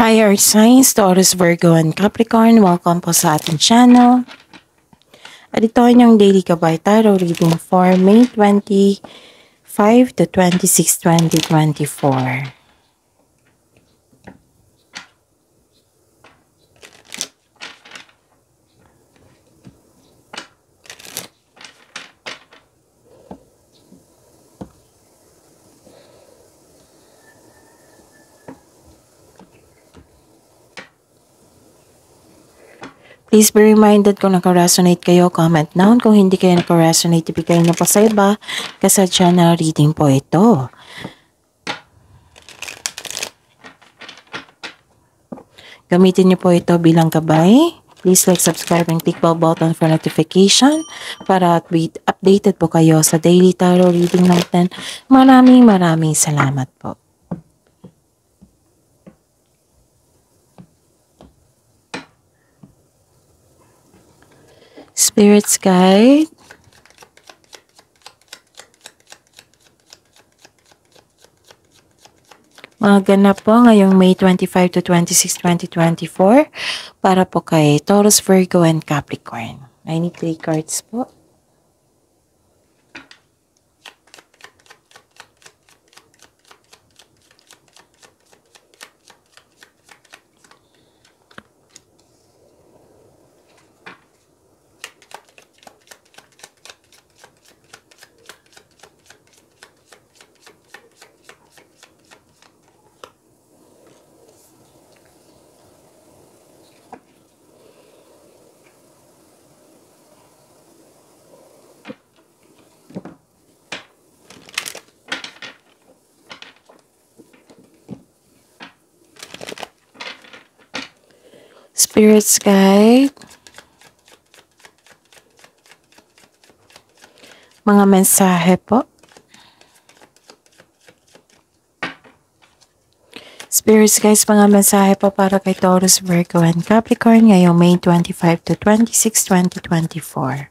Hi Earth Signs, Taurus, Virgo, and Capricorn. Welcome po sa ating channel. At ito ay yung Daily Gabay Tarot reading for May 25 to 26, 2024. Please be reminded kung naka-resonate kayo, comment down. Kung hindi kayo naka-resonate, ibigay niyo po sa iba kasi channel reading po ito. Gamitin niyo po ito bilang gabay. Please like, subscribe, and click bell button for notification para updated po kayo sa daily tarot reading natin. Maraming salamat po. Spirits Guide. Mga ganap po ngayong May 25 to 26, 2024 para po kay Taurus, Virgo, and Capricorn. I need 3 cards po. Spirits Guide. Mga mensahe po. Spirits Guys, mga mensahe po para kay Taurus, Virgo, and Capricorn ngayong May 25 to 26, 2024.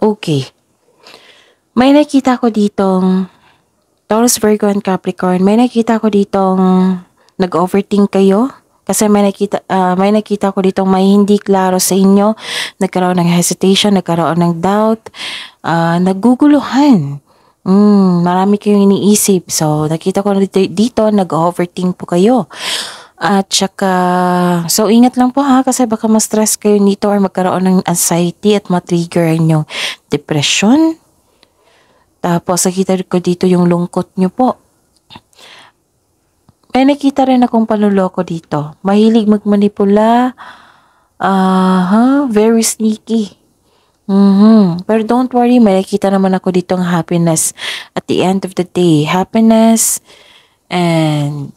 Okay. May nakita ko ditong Taurus, Virgo, and Capricorn. May nakita ko ditong nag-overthink kayo. Kasi may nakita ko ditong may hindi klaro sa inyo. Nagkaroon ng hesitation, nagkaroon ng doubt, nagguguluhan. Marami kayong iniisip. So, nakita ko dito nag-overthink po kayo. At saka, so ingat lang po ha kasi baka ma-stress kayo nito or magkaroon ng anxiety at ma-trigger yung depression. Tapos, nakita ko dito yung lungkot nyo po. May nakita rin akong panuloko dito. Mahilig magmanipula. Very sneaky. Pero don't worry, may nakita naman ako ditong happiness at the end of the day. Happiness and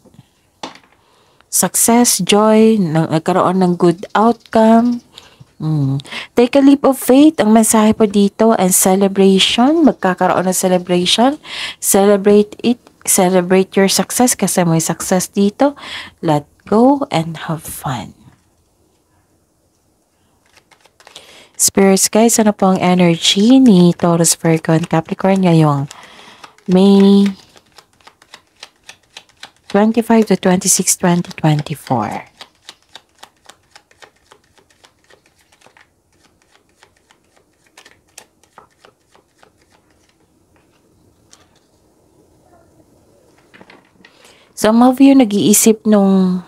success, joy, nagkaroon ng good outcome. Take a leap of faith. Ang mensahe po dito and celebration. Magkakaroon ng celebration. Celebrate it. Celebrate your success kasi may success dito. Let go and have fun. Spirits Guys, ano po ang energy ni Taurus, Virgo, and Capricorn ngayong May 25 to 26, 2024. Some of you nag-iisip ng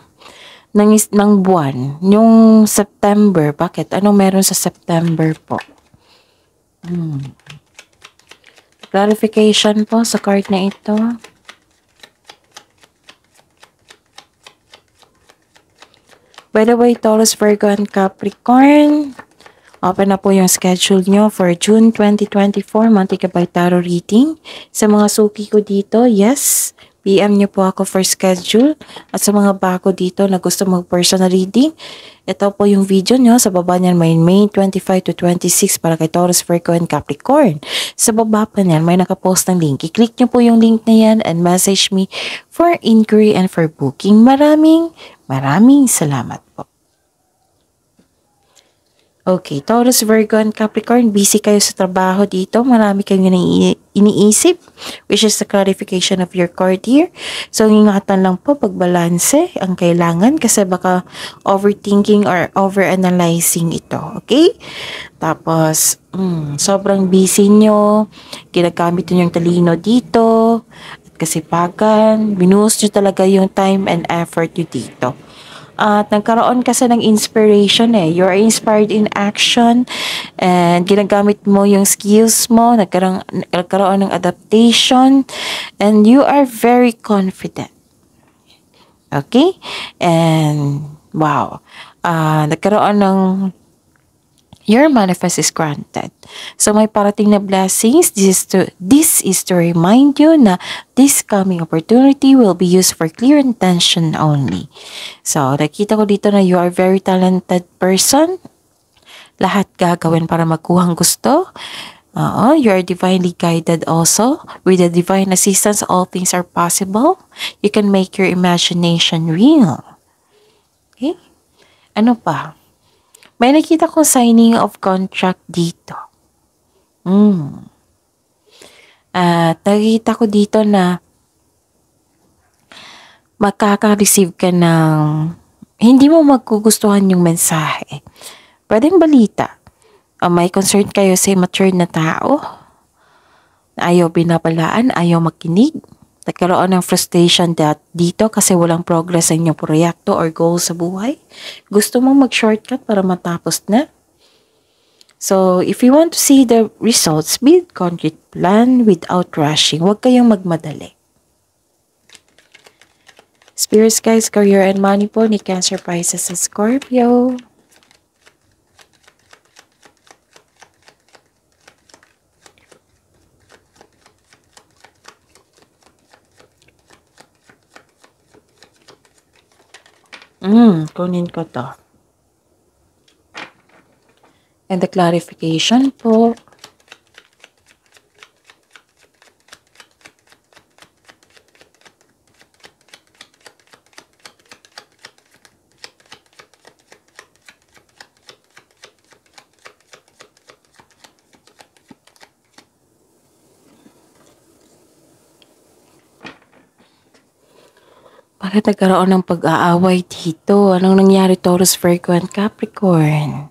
buwan, yung September. Bakit? Anong meron sa September po? Clarification po sa card na ito. By the way, Taurus, Virgo, and Capricorn, Open na po yung schedule nyo for June 2024 monthly Gabay Tarot reading. Sa mga suki ko dito, yes, PM nyo po ako for schedule. At sa mga bago dito na gusto mag-personal reading, ito po yung video nyo. Sa baba niyan may May 25 to 26 para kay Taurus, Virgo, and Capricorn. Sa baba pa niyan may nakapost ng link. I-click nyo po yung link na yan and message me for inquiry and for booking. Maraming salamat po. Okay, Taurus, Virgo, and Capricorn, busy kayo sa trabaho dito. Marami kayong iniisip, which is the clarification of your card here. So, ingatan lang po pagbalanse ang kailangan kasi baka overthinking or overanalyzing ito. Okay? Tapos, sobrang busy nyo. Ginagamit nyo yung talino dito. At kasipagan. Binuhos nyo talaga yung time and effort nyo dito. At nagkaroon kasi ng inspiration eh. You're inspired in action and ginagamit mo yung skills mo, nagkaroon ng adaptation and you are very confident. Okay? And wow. Nagkaroon ng your manifest is granted. So may parating na blessings. This is to remind you na this coming opportunity will be used for clear intention only. So nakita ko dito na you are very talented person. Lahat gagawin para makuhang gusto. You are divinely guided also. With the divine assistance, all things are possible. You can make your imagination real. Okay? Ano pa? May nakita kong signing of contract dito. At nakita ko dito na makaka-receive ka ng hindi mo magkugustuhan yung mensahe. Pwedeng balita. May concern kayo sa immature na tao. Ayaw binabalaan, ayaw makinig. Nagkaroon ng frustration dito kasi walang progress sa inyong proyekto or goal sa buhay. Gusto mong mag-shortcut para matapos na. So, if you want to see the results, build concrete plan without rushing. Huwag kayong magmadali. Spirits, guys, career and money po ni Cancer, Pisces, at Scorpio. Kunin ko to. And the clarification po. Bakit nagkaroon ng pag-aaway dito? Anong nangyari, Taurus, Virgo, and Capricorn?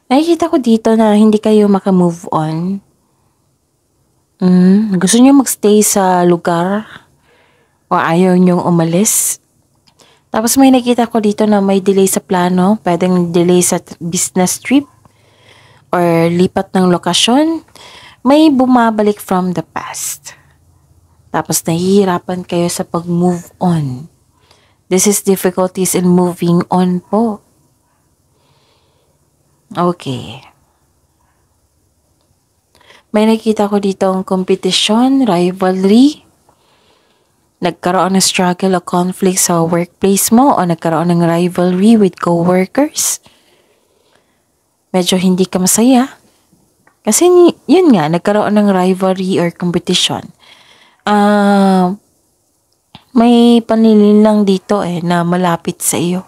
Nakikita ko dito na hindi kayo makamove on. Gusto niyo magstay sa lugar o ayaw niyong umalis. Tapos may nakita ko dito na may delay sa plano, pwedeng delay sa business trip or lipat ng lokasyon. May bumabalik from the past. Tapos nahihirapan kayo sa pag-move on. This is difficulties in moving on po. Okay. May nakita ko dito ang competition, rivalry. Nagkaroon ng struggle o conflict sa workplace mo o nagkaroon ng rivalry with co-workers. Medyo hindi ka masaya. Kasi yun nga, nagkaroon ng rivalry or competition. May panlilin lang dito na malapit sa iyo.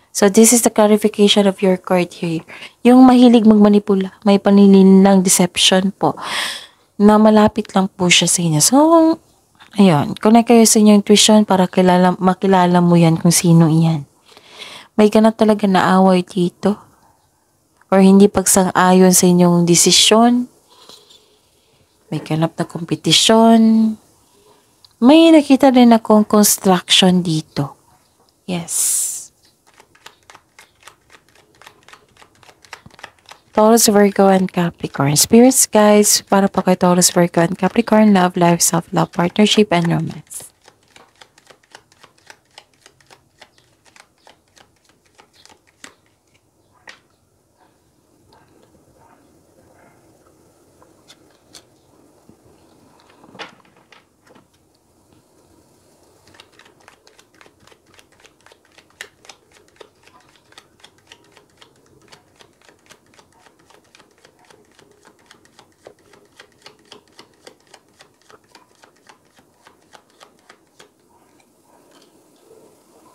So this is the clarification of your card here. Yung mahilig magmanipula, may panlilin lang deception po. Na malapit lang po siya sa inyo. So, ayun, connect kayo sa inyong intuition para makilala mo yan kung sino iyan. May ganap talaga na away dito. Or hindi pagsang-ayon sa inyong desisyon. May ganap na kompetisyon. May nakita rin akong construction dito. Yes. Taurus, Virgo, and Capricorn. Spirits, guys, para po kay Taurus, Virgo, and Capricorn, love, life, self-love, partnership, and romance.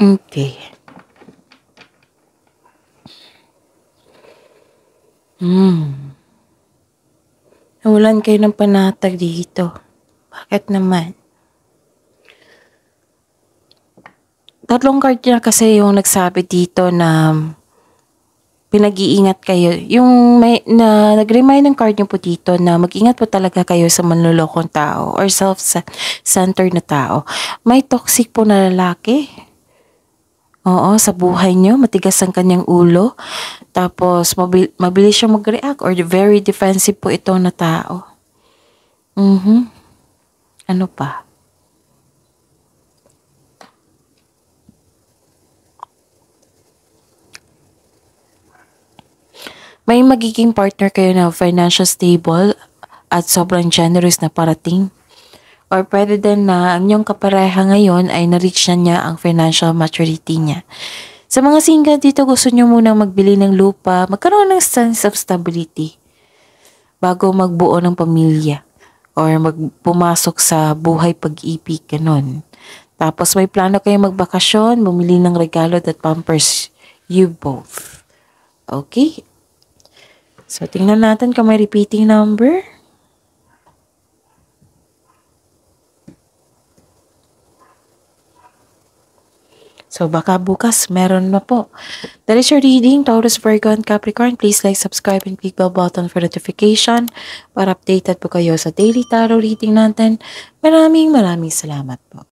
Okay. Nawalan kayo ng panatag dito. Bakit naman? Tatlong card niya kasi yung nagsabi dito na pinag-iingat kayo. Yung nag-remind ng card niyo po dito na mag-ingat po talaga kayo sa manlolokong tao or self-centered na tao. May toxic po na lalaki. Oo, sa buhay niyo, matigas ang kanyang ulo. Tapos, mabilis siyang mag-react or very defensive po ito na tao. Ano pa? May magiging partner kayo na financial stable at sobrang generous na parating. Or pwede din na ang inyong kapareha ngayon ay na-reach na niya ang financial maturity niya. Sa mga single dito, gusto niyo munang magbili ng lupa, magkaroon ng sense of stability bago magbuo ng pamilya or pumasok sa buhay pag-ibig, ganun. Tapos may plano kayo magbakasyon, bumili ng regalo that pampers you both. Okay? So, tingnan natin kung may repeating number. So, baka bukas, meron na po. That is your reading, Taurus, Virgo, and Capricorn. Please like, subscribe, and click bell button for notification para updated po kayo sa daily tarot reading natin. Maraming salamat po.